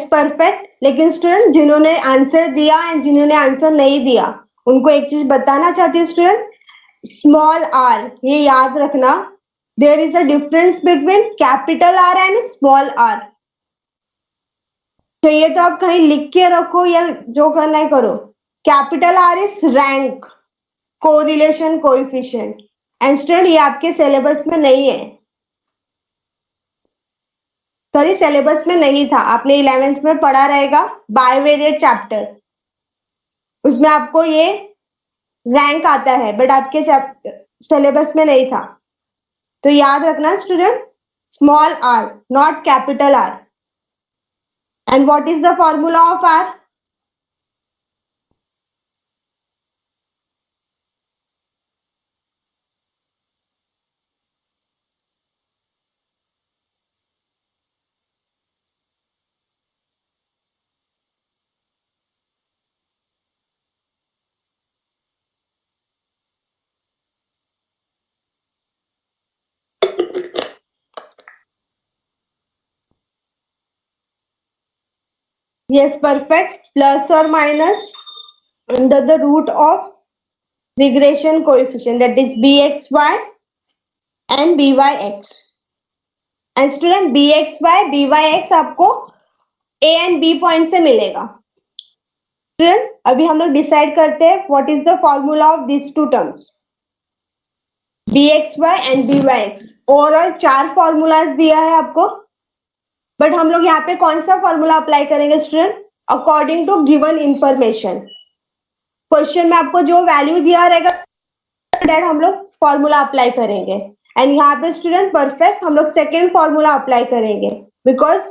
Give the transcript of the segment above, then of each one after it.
Perfect. लेकिन student जिन्होंने answer दिया एंड जिन्होंने आंसर नहीं दिया उनको एक चीज बताना चाहती हूँ स्टूडेंट, स्मॉल आर, ये याद रखना, there is a difference between capital R and small R. तो ये तो आप कहीं लिख के रखो या जो करना है करो। Capital R is rank, correlation, coefficient. And student ये आपके सिलेबस में नहीं है, सॉरी सिलेबस में नहीं था, आपने 11th में पढ़ा रहेगा बायवेरिएट चैप्टर, उसमें आपको ये रैंक आता है, बट आपके सिलेबस में नहीं था। तो याद रखना student, small R not capital R. And what is the formula of R? Yes, perfect. Plus or minus under the root of regression coefficient, that is bxy and byx. And student bxy byx आपको a and b point से मिलेगा। Student अभी हम लोग decide करते हैं what is the formula of this two terms, bxy and byx। Overall 4 formulas दिया है आपको, बट हम लोग यहाँ पे कौन सा फॉर्मूला अप्लाई करेंगे student? According to given information. Question में आपको जो वैल्यू दिया रहेगा दैट हम लोग फॉर्मूला अप्लाई करेंगे। एंड यहाँ पे स्टूडेंट परफेक्ट हम लोग सेकेंड फॉर्मूला अप्लाई करेंगे, बिकॉज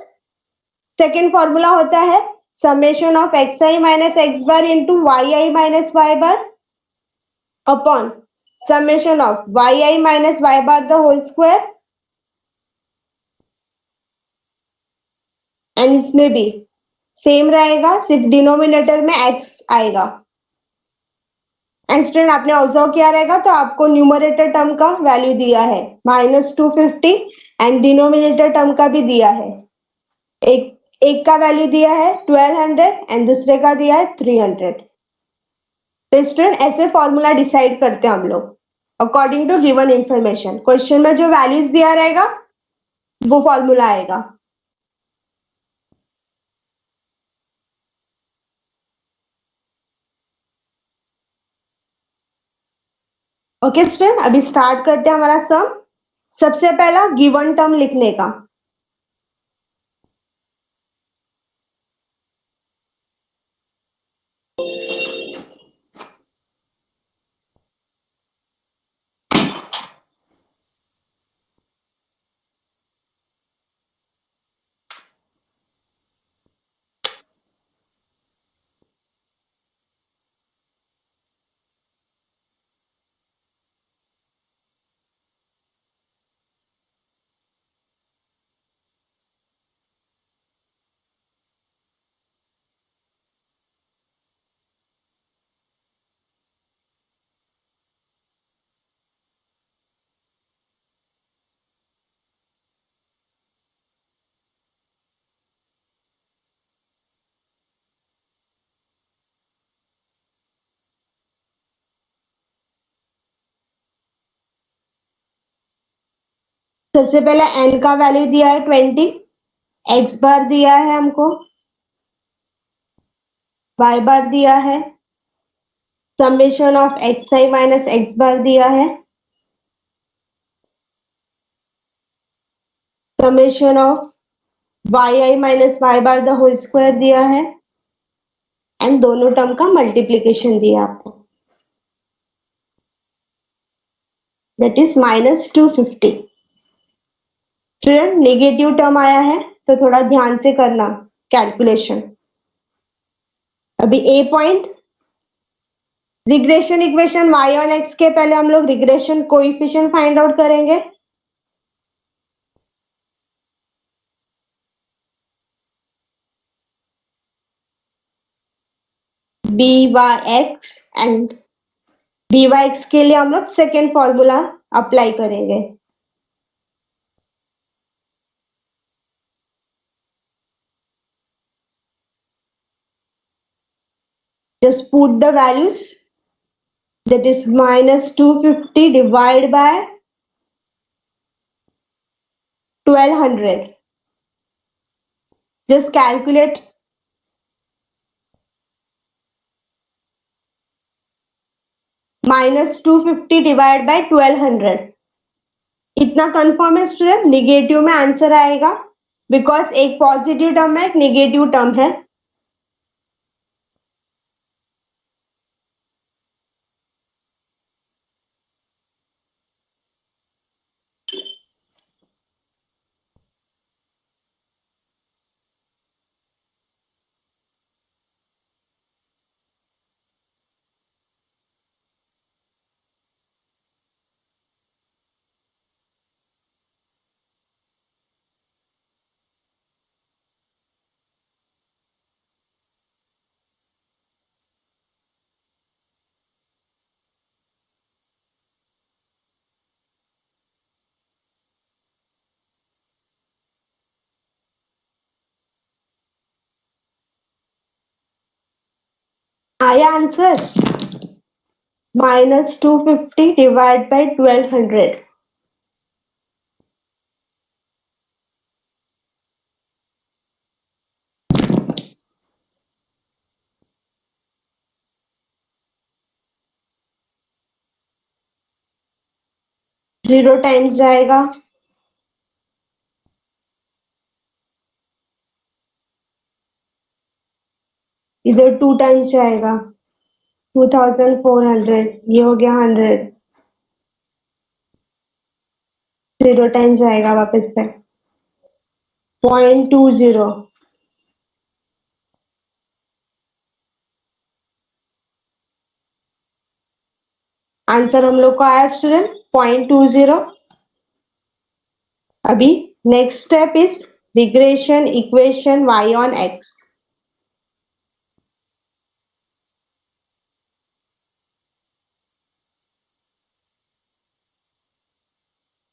सेकेंड फॉर्मूला होता है summation of x i minus x bar into y i minus y bar upon summation of y i minus y bar the whole square. And इसमें भी same रहेगा, सिर्फ denominator में x आएगा। And student आपने observe किया रहेगा तो आपको न्यूमरेटर टर्म का वैल्यू दिया है -250 एंड डिनोमिनेटर टर्म का भी दिया है। एक का वैल्यू दिया है 1200 एंड दूसरे का दिया है 300। तो स्टूडेंट ऐसे फॉर्मूला डिसाइड करते हैं हम लोग according to given information. Question में जो वैल्यूज दिया रहेगा वो फॉर्मूला आएगा। ओके स्टूडेंट अभी स्टार्ट करते हैं हमारा सम। सबसे पहला गिवन टर्म लिखने का। सबसे पहले n का वैल्यू दिया है 20, x बार दिया है हमको, y बार दिया है, summation of x i minus x bar दिया है, summation of y i minus y bar the whole square दिया है, एंड दोनों टर्म का मल्टीप्लीकेशन दिया आपको, that is -250। Student negative term आया है तो थोड़ा ध्यान से करना कैलकुलेशन। अभी a point, regression equation y on x के पहले हम लोग रिग्रेशन कोएफिशिएंट फाइंड आउट करेंगे। by(x) एंड by(x) के लिए हम लोग सेकेंड फॉर्मूला अप्लाई करेंगे। Just put the values. That is minus 250 divided by 1200. Just calculate. Minus 250 divided by 1200. इतना कंफर्म है स्टूडेंट? निगेटिव में आंसर आएगा बिकॉज एक पॉजिटिव टर्म है, एक निगेटिव टर्म है. आया answer? minus 250 divided by 1200. Zero times जाएगा. इधर 2 टाइम्स जाएगा. 2400. ये हो गया 100. जीरो टाइम्स जाएगा वापस से. 0.20. आंसर हम लोग को आया स्टूडेंट 0.20. अभी next step is regression equation y on x.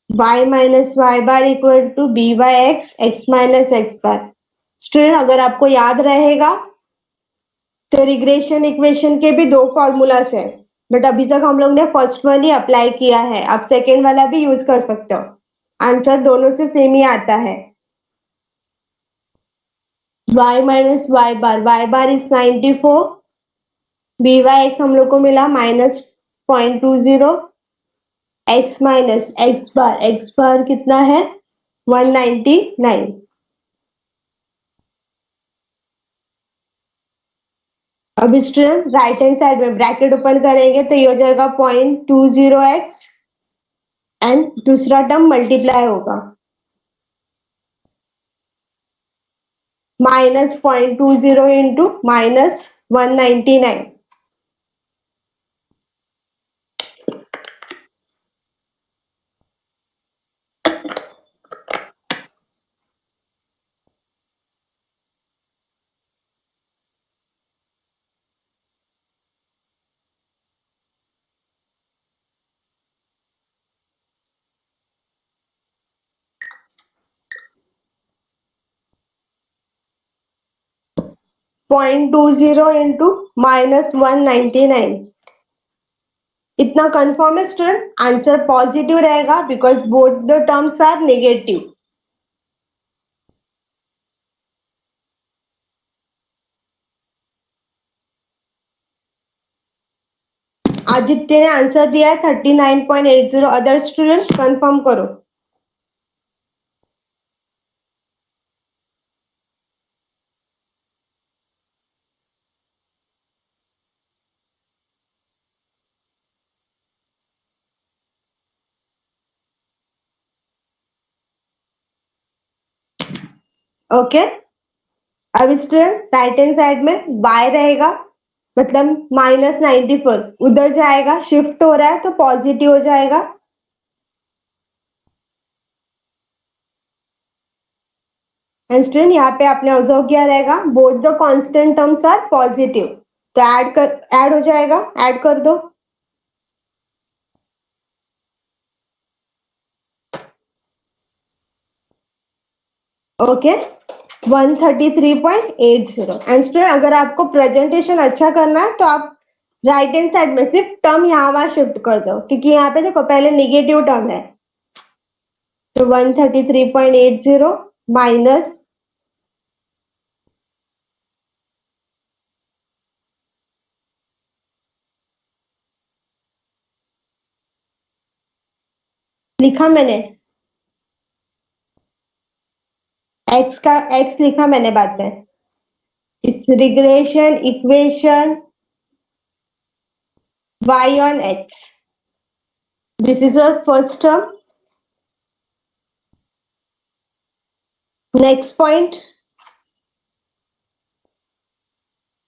y minus y bar equal to b by x, x minus x bar. Student अगर आपको याद रहेगा तो रिग्रेशन इक्वेशन के भी दो फॉर्मूलास है, बट अभी तक हम लोग ने फर्स्ट वन ही अप्लाई किया है. आप सेकेंड वाला भी यूज कर सकते हो. आंसर दोनों से सेम ही आता है. y minus y bar is 94. B y x हम लोग को मिला -0.20. x माइनस एक्स बार कितना है? 199. अब स्टूडेंट राइट हैंड साइड में ब्रैकेट ओपन करेंगे तो ये हो जाएगा 0.20x एंड दूसरा टर्म मल्टीप्लाई होगा. -0.20 इंटू -199. .20 इंटू -199. इतना कंफर्म है स्टूडेंट? आंसर पॉजिटिव रहेगा because both the terms are negative. Aditya ने आंसर दिया है 39.80. अदर स्टूडेंट कंफर्म करो. ओके. अब स्टूडेंट राइट हैंड साइड में बाय रहेगा, मतलब -94 उधर जाएगा, शिफ्ट हो रहा है तो पॉजिटिव हो जाएगा. एंड स्टूडेंट यहाँ पे आपने ऑब्जर्व किया रहेगा both the constant terms are positive, तो ऐड हो जाएगा. ऐड कर दो. ओके. 133.80। एंड स्टूडेंट अगर आपको प्रेजेंटेशन अच्छा करना है तो आप राइट हैंड साइड में सिर्फ टर्म यहाँ वहां शिफ्ट कर दो, क्योंकि यहाँ पे देखो पहले निगेटिव टर्म है। तो 133.80 माइनस लिखा मैंने, एक्स लिखा मैंने बाद में। इस regression equation y on x, this is your first term. Next point,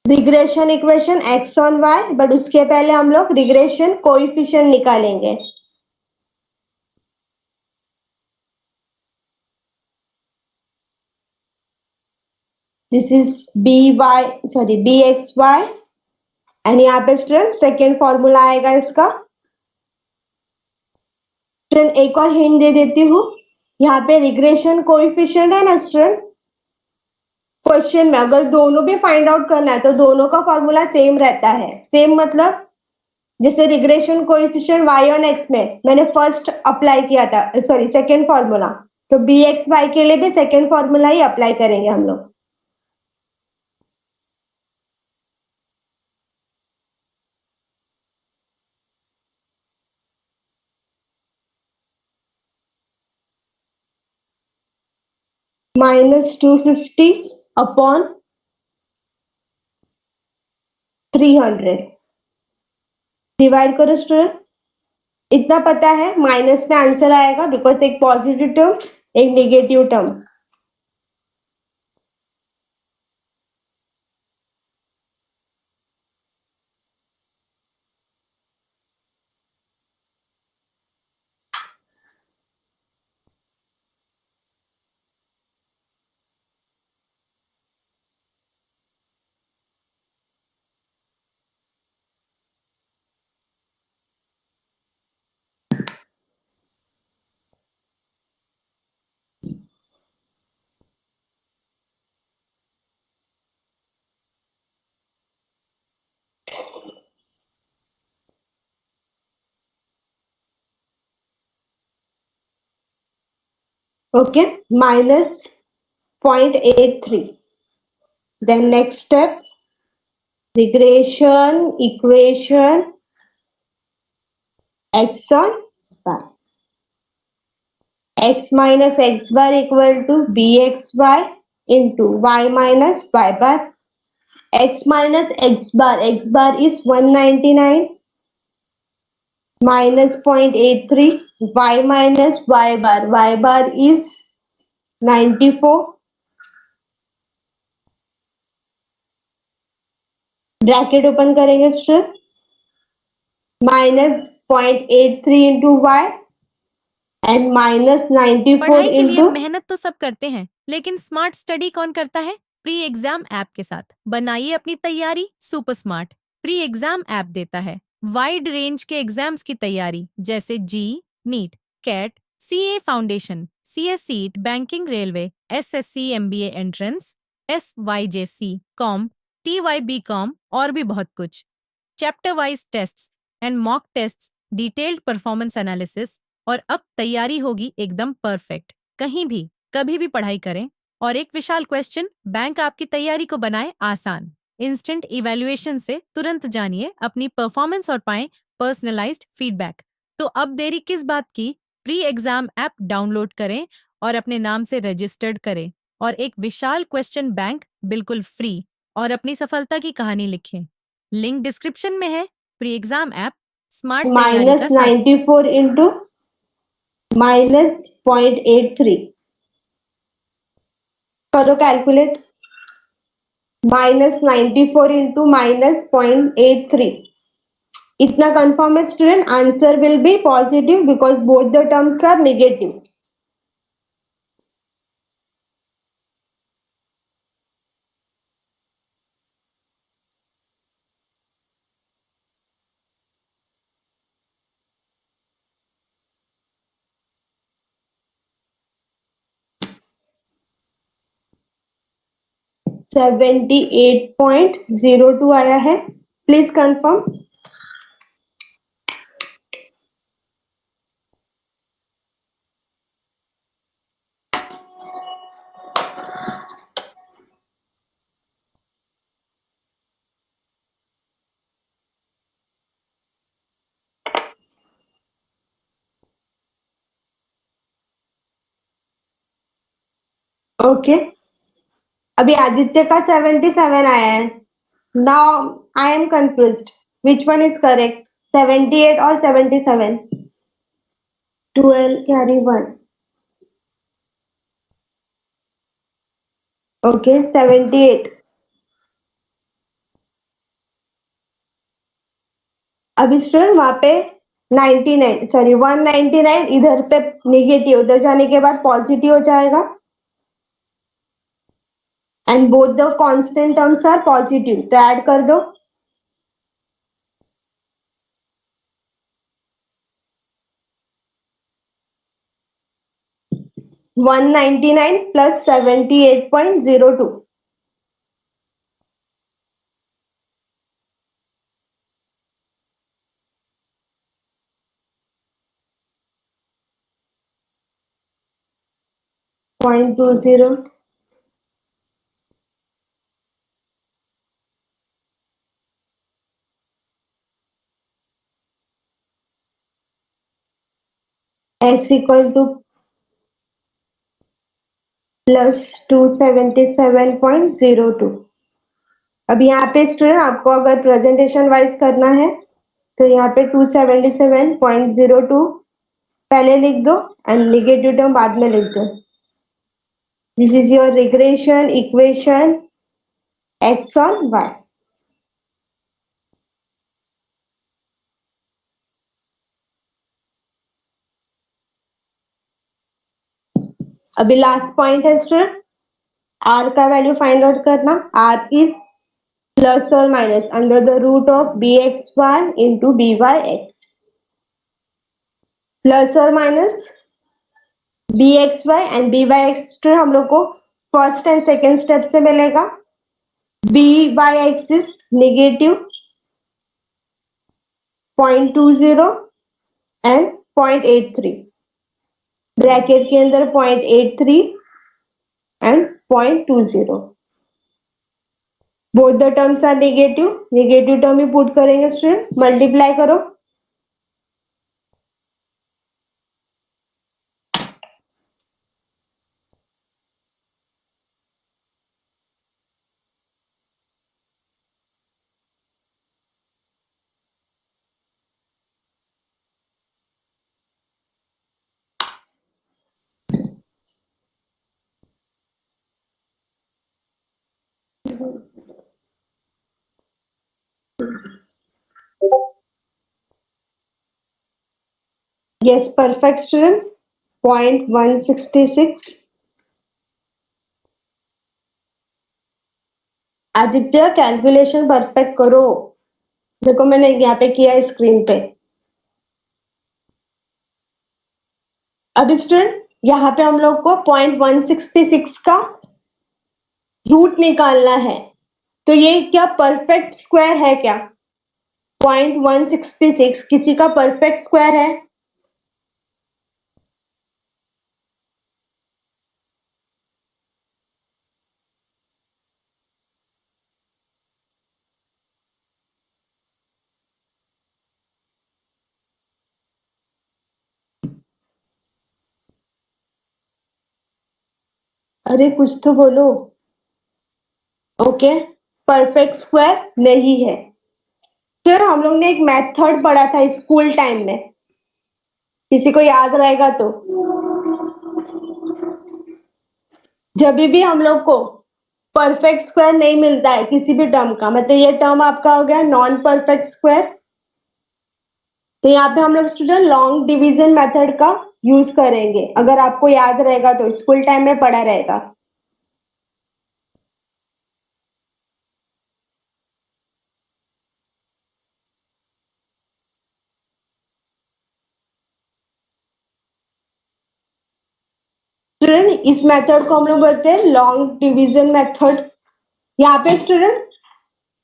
regression equation x on y, but उसके पहले हम लोग रिग्रेशन कोएफिशिएंट निकालेंगे। दिस इज bxy एंड यहाँ पे स्टूडेंट सेकेंड फॉर्मूला आएगा इसका। स्टूडेंट एक और हिंट दे देती हूँ, यहाँ पे रिग्रेशन कोएफिशिएंट है ना स्टूडेंट, क्वेश्चन में अगर दोनों भी फाइंड आउट करना है तो दोनों का फॉर्मूला सेम रहता है। सेम मतलब जैसे regression coefficient y on x में मैंने फर्स्ट अप्लाई किया था, सॉरी सेकेंड फॉर्मूला, तो bxy के लिए भी सेकेंड फॉर्मूला ही अप्लाई करेंगे हम लोग। -250 अपॉन 300 डिवाइड करो स्टूडेंट। इतना पता है माइनस में आंसर आएगा बिकॉज एक पॉजिटिव टर्म एक negative term. Okay, -0.83। Then next step, regression equation x on y, x minus x bar equal to bxy into y minus y bar। x minus x bar is 199 minus 0.83, y minus y bar is 94। Bracket open करेंगे student, -0.83 into Y and -94 पढ़ाई के लिए into. मेहनत तो सब करते हैं, लेकिन स्मार्ट स्टडी कौन करता है? प्री एग्जाम ऐप के साथ बनाइए अपनी तैयारी super smart. Pre exam app देता है वाइड रेंज के एग्जाम्स की तैयारी, जैसे JEE, NEET, CAT, CA foundation, CSEET, banking, railway, SSC, MBA entrance, SYJC, com, TYB com और भी बहुत कुछ। Chapter wise tests and mock tests, detailed performance analysis, और अब तैयारी होगी एकदम परफेक्ट। कहीं भी कभी भी पढ़ाई करें, और एक विशाल क्वेश्चन बैंक आपकी तैयारी को बनाए आसान। इंस्टेंट इवैल्यूएशन से तुरंत जानिए अपनी परफॉर्मेंस और पाएं पर्सनलाइज्ड फीडबैक। तो अब देरी किस बात की? प्री एग्जाम ऐप डाउनलोड करें और अपने नाम से रजिस्टर्ड करें, और एक विशाल क्वेश्चन बैंक बिल्कुल फ्री, और अपनी सफलता की कहानी लिखें। लिंक डिस्क्रिप्शन में है। प्री एग्जाम ऐप, स्मार्ट तैयारी का साथी। -94 इंटू -0.83 करो कैलकुलेट। -94 इंटू -0.83, इतना कंफर्म है student, answer will be positive because both the terms are negative. 78.02 आया है. Please confirm. ओके. अभी आदित्य का 77 आया है. Now I am confused. Which one is correct? 78 और 77? 12 carry 1. ओके. 78. अभी स्टूडेंट वहां पे 99 सॉरी 199 इधर पे निगेटिव, उधर जाने के बाद पॉजिटिव हो जाएगा. And both the constant terms are positive, तो ऐड कर दो. 199 plus 78.02. .20. x equal to plus 277.02. अब यहाँ पे स्टूडेंट आपको अगर प्रेजेंटेशन वाइज करना है तो यहाँ पे 277.02 पहले लिख दो एंड निगेटिव टर्म बाद में लिख दो. This is your regression equation x और y. अभी लास्ट पॉइंट है स्टूडेंट, r का वैल्यू फाइंड आउट करना. r इज प्लस और minus under the root of bxy into byx. Plus और minus bxy and byx student हम लोग को फर्स्ट एंड सेकेंड स्टेप से मिलेगा. byx is negative 0.20 and 0.83. Bracket के अंदर 0.83 and 0.20. Both the terms are negative. Negative term ही put करेंगे स्टूडेंट. मल्टीप्लाई करो. Yes, perfect student. 0.166. Aditya calculation perfect करो. देखो मैंने यहाँ पे किया है स्क्रीन पे. अब स्टूडेंट यहाँ पे हम लोग को 0.166 का रूट निकालना है. तो ये क्या परफेक्ट स्क्वायर है क्या? 0.166 किसी का परफेक्ट स्क्वायर है? अरे कुछ तो बोलो. ओके. परफेक्ट स्क्वायर नहीं है. फिर हम लोग ने एक मेथड पढ़ा था स्कूल टाइम में, किसी को याद रहेगा तो. जब भी हम लोग को परफेक्ट स्क्वायर नहीं मिलता है किसी भी टर्म का, मतलब ये टर्म आपका हो गया नॉन परफेक्ट स्क्वायर, तो यहाँ पे हम लोग स्टूडेंट लॉन्ग डिवीजन मेथड का यूज करेंगे. अगर आपको याद रहेगा तो स्कूल टाइम में पढ़ा रहेगा. स्टूडेंट इस मेथड को हम लोग बोलते हैं लॉन्ग डिवीजन मेथड. यहाँ पे स्टूडेंट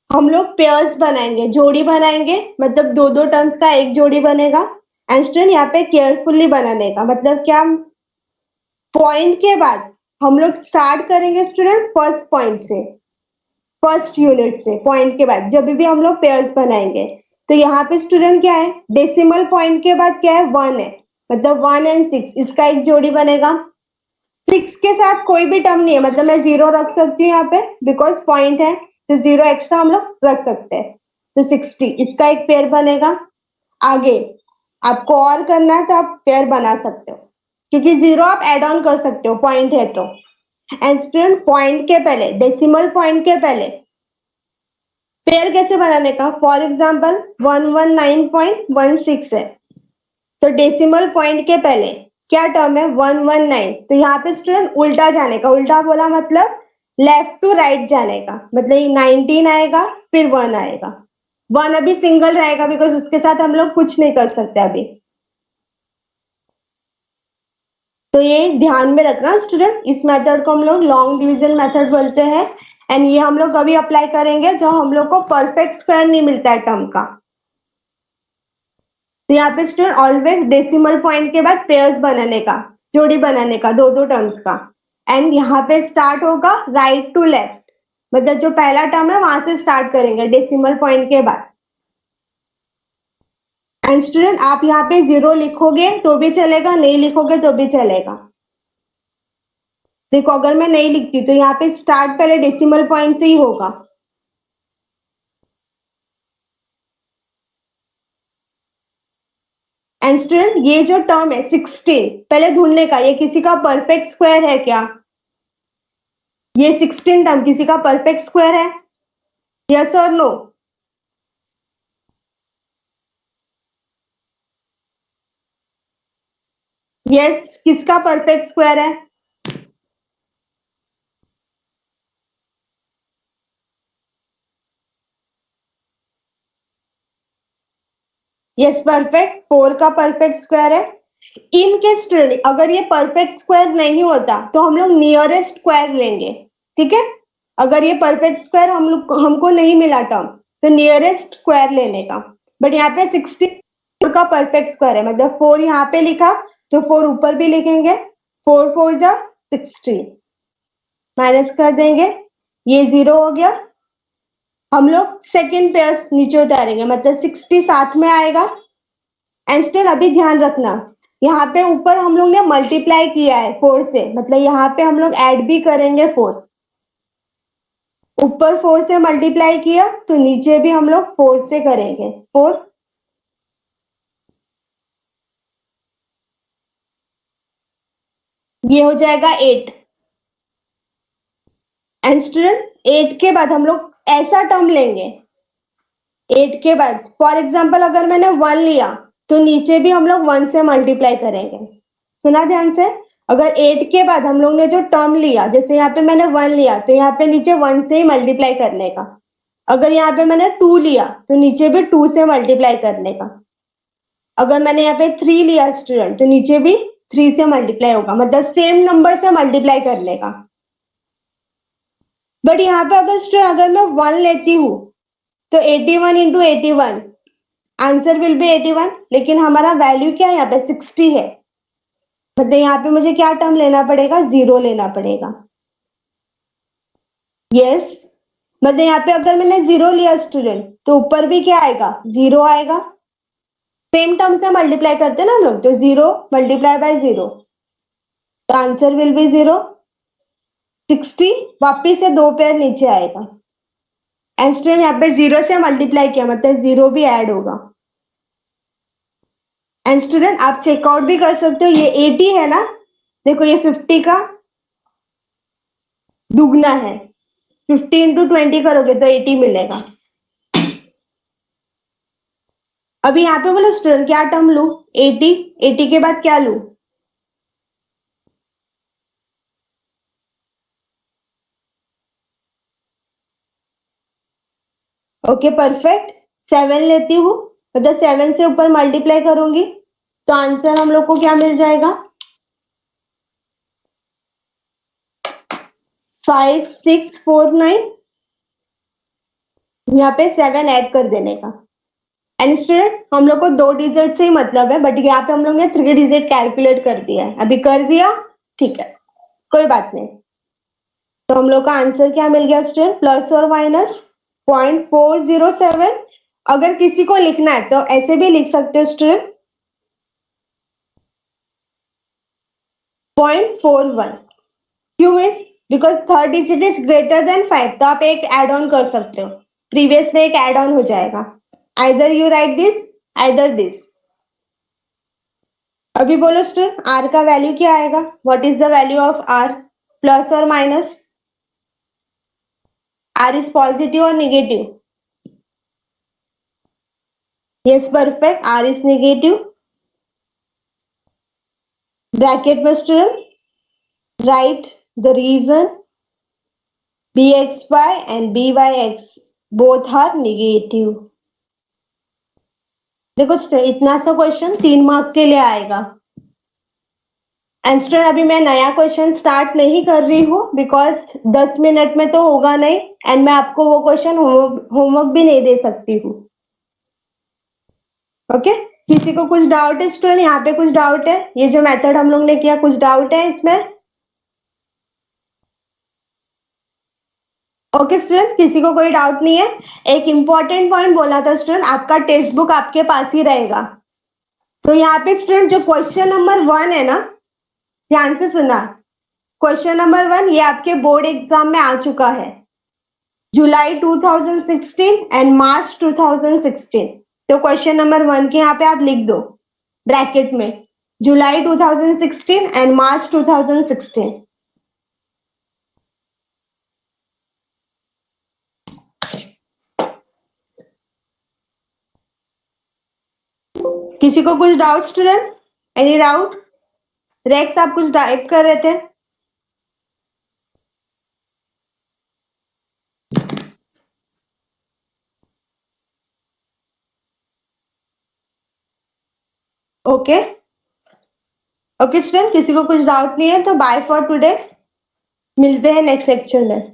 हम लोग पेयर्स बनाएंगे, जोड़ी बनाएंगे, मतलब दो दो टर्म्स का एक जोड़ी बनेगा। एंड स्टूडेंट यहाँ पे केयरफुली बनाने का मतलब क्या, पॉइंट के बाद हम लोग स्टार्ट करेंगे स्टूडेंट फर्स्ट पॉइंट से, फर्स्ट यूनिट से, पॉइंट के बाद जब भी हम लोग पेयर्स बनाएंगे। तो यहाँ पे स्टूडेंट क्या है, डेसिमल पॉइंट के बाद क्या है, 1 है, मतलब 1 एंड 6, इसका एक जोड़ी बनेगा। 6 के साथ कोई भी टर्म नहीं है, मतलब मैं 0 रख सकती हूँ यहाँ पे, बिकॉज पॉइंट है तो 0 एक्स्ट्रा हम लोग रख सकते हैं। तो 60 इसका एक पेयर बनेगा। आगे आपको और करना है तो आप पेयर बना सकते हो, क्योंकि 0 आप एड ऑन कर सकते हो, पॉइंट है तो। एंड स्टूडेंट पॉइंट के पहले, डेसिमल पॉइंट के पहले पेयर कैसे बनाने का, फॉर एग्जाम्पल 119.16 है, तो डेसिमल पॉइंट के पहले क्या टर्म है, 119, तो यहाँ पे स्टूडेंट उल्टा जाने का, उल्टा बोला मतलब लेफ्ट टू राइट जाने का, मतलब ये 19 आएगा फिर 1 आएगा। 1 अभी सिंगल रहेगा बिकॉज उसके साथ हम लोग कुछ नहीं कर सकते अभी। तो ये ध्यान में रखना स्टूडेंट, इस मेथड को हम लोग लॉन्ग डिवीजन मेथड बोलते हैं। एंड ये हम लोग अभी अप्लाई करेंगे जब हम लोग को परफेक्ट स्क्वायर नहीं मिलता है टर्म का। तो यहाँ पे स्टूडेंट ऑलवेज डेसिमल पॉइंट के बाद पेयर्स बनाने का, जोड़ी बनाने का, दो दो टर्म्स का। एंड यहाँ पे स्टार्ट होगा राइट टू लेफ्ट, मतलब जो पहला टर्म है वहां से स्टार्ट करेंगे डेसिमल पॉइंट के बाद। एंड स्टूडेंट आप यहाँ पे 0 लिखोगे तो भी चलेगा, नहीं लिखोगे तो भी चलेगा। देखो अगर मैं नहीं लिखती तो यहाँ पे स्टार्ट पहले डेसिमल पॉइंट से ही होगा। एंड स्टूडेंट ये जो टर्म है 16, पहले ढूंढने का ये किसी का परफेक्ट स्क्वायर है क्या, ये 16 टर्म किसी का परफेक्ट स्क्वायर है, यस और नो। यस, किसका परफेक्ट स्क्वायर है, यस परफेक्ट, 4 का परफेक्ट स्क्वायर है। इन केस स्टूडेंट अगर ये परफेक्ट स्क्वायर नहीं होता तो हम लोग नियरेस्ट स्क्वायर लेंगे, ठीक है। अगर ये परफेक्ट स्क्वायर हम लोग हमको नहीं मिला टर्म, तो नियरेस्ट स्क्वायर लेने का। बट यहाँ पे 64 का परफेक्ट स्क्वायर है, मतलब 4 यहाँ पे लिखा तो 4 ऊपर भी लिखेंगे, 4 4 जा 60, माइनस कर देंगे, ये 0 हो गया। हम लोग सेकेंड पेयर नीचे उतारेंगे, मतलब 60 साथ में आएगा। एंड स्टिल अभी ध्यान रखना, यहाँ पे ऊपर हम लोग ने मल्टीप्लाई किया है 4 से, मतलब यहाँ पे हम लोग ऐड भी करेंगे 4, ऊपर 4 से मल्टीप्लाई किया तो नीचे भी हम लोग 4 से करेंगे, 4, ये हो जाएगा 8। एंड स्टूडेंट 8 के बाद हम लोग ऐसा टर्म लेंगे, 8 के बाद फॉर एग्जाम्पल अगर मैंने 1 लिया तो नीचे भी हम लोग 1 से मल्टीप्लाई करेंगे। सुना ध्यान से, अगर 8 के बाद हम लोग ने जो टर्म लिया, जैसे यहाँ पे मैंने 1 लिया तो यहाँ पे नीचे 1 से ही मल्टीप्लाई करने का। अगर यहाँ पे मैंने 2 लिया तो नीचे भी 2 से मल्टीप्लाई करने का। अगर मैंने यहाँ पे 3 लिया स्टूडेंट तो नीचे भी 3 से मल्टीप्लाई होगा, मतलब सेम नंबर से मल्टीप्लाई करने का। बट यहाँ पे अगर स्टूडेंट अगर मैं 1 लेती हूँ तो 81 इंटू 81, आंसर विल बी 81, लेकिन हमारा वैल्यू क्या है यहाँ पे 60 है, मतलब यहाँ पे मुझे क्या टर्म लेना पड़ेगा, 0 लेना पड़ेगा। यस, मतलब यहाँ पे अगर मैंने 0 लिया स्टूडेंट तो ऊपर भी क्या आएगा, 0 आएगा। सेम टर्म से मल्टीप्लाई करते हैं ना हम लोग, तो 0 मल्टीप्लाई बाय 0, तो आंसर विल बी 0। 60 वापिस से 2 पेयर नीचे आएगा। एंड स्टूडेंट यहाँ पे 0 से मल्टीप्लाई किया मतलब 0 भी ऐड होगा। एंड स्टूडेंट आप चेकआउट भी कर सकते हो, ये 80 है ना, देखो ये 50 का दुगना है, 50 इंटू 20 करोगे तो 80 मिलेगा। अभी यहाँ पे बोलो स्टूडेंट क्या टर्म लू, 80, 80 के बाद क्या लू, ओके परफेक्ट, 7 लेती हूँ, मतलब 7 से ऊपर मल्टीप्लाई करूंगी तो आंसर हम लोग को क्या मिल जाएगा, 5649। यहाँ पे 7 ऐड कर देने का। एंड स्टूडेंट हम लोग को 2 डिजिट से ही मतलब है, बट यहाँ पे हम लोग ने 3 डिजिट कैलकुलेट कर दिया है। अभी कर दिया, ठीक है, कोई बात नहीं। तो हम लोग का आंसर क्या मिल गया स्टूडेंट? प्लस और माइनस 0.407। अगर किसी को लिखना है तो ऐसे भी लिख सकते हो स्टूडेंट, 0.41। क्यों miss? Because third digit is greater than 5, तो आप एक एड ऑन कर सकते हो, प्रीवियस में एक एड ऑन हो जाएगा। Either you write this, either this. अभी बोलो स्टूडेंट, आर का वैल्यू क्या आएगा? What is the value of R? Plus और माइनस? आर इज पॉजिटिव और negative? Yes, perfect, R is negative. Bracket में student write the reason bxy and byx both are negative। देखो student, इतना सा question 3 mark के लिए आएगा। And student अभी मैं नया क्वेश्चन स्टार्ट नहीं कर रही हूँ, बिकॉज 10 मिनट में तो होगा नहीं, एंड मैं आपको वो क्वेश्चन होमवर्क भी नहीं दे सकती हूँ। ओके, किसी को कुछ डाउट है स्टूडेंट? यहाँ पे कुछ डाउट है? ये जो मेथड हम लोग ने किया, कुछ डाउट है इसमें? ओके स्टूडेंट, किसी को कोई डाउट नहीं है? एक इंपॉर्टेंट पॉइंट बोला था स्टूडेंट, आपका टेक्स्ट बुक आपके पास ही रहेगा। तो यहाँ पे स्टूडेंट जो क्वेश्चन नंबर 1 है ना, ध्यान से सुना। क्वेश्चन नंबर 1 ये आपके बोर्ड एग्जाम में आ चुका है, जुलाई 2016 एंड मार्च 2016। तो क्वेश्चन नंबर 1 के यहाँ पे आप लिख दो ब्रैकेट में, जुलाई 2016 एंड मार्च 2016। किसी को कुछ doubt student? Any doubt? Rex आप कुछ टाइप कर रहे थे? ओके ओके स्टूडेंट, किसी को कुछ डाउट नहीं है तो बाय फॉर टुडे, मिलते हैं नेक्स्ट लेक्चर में।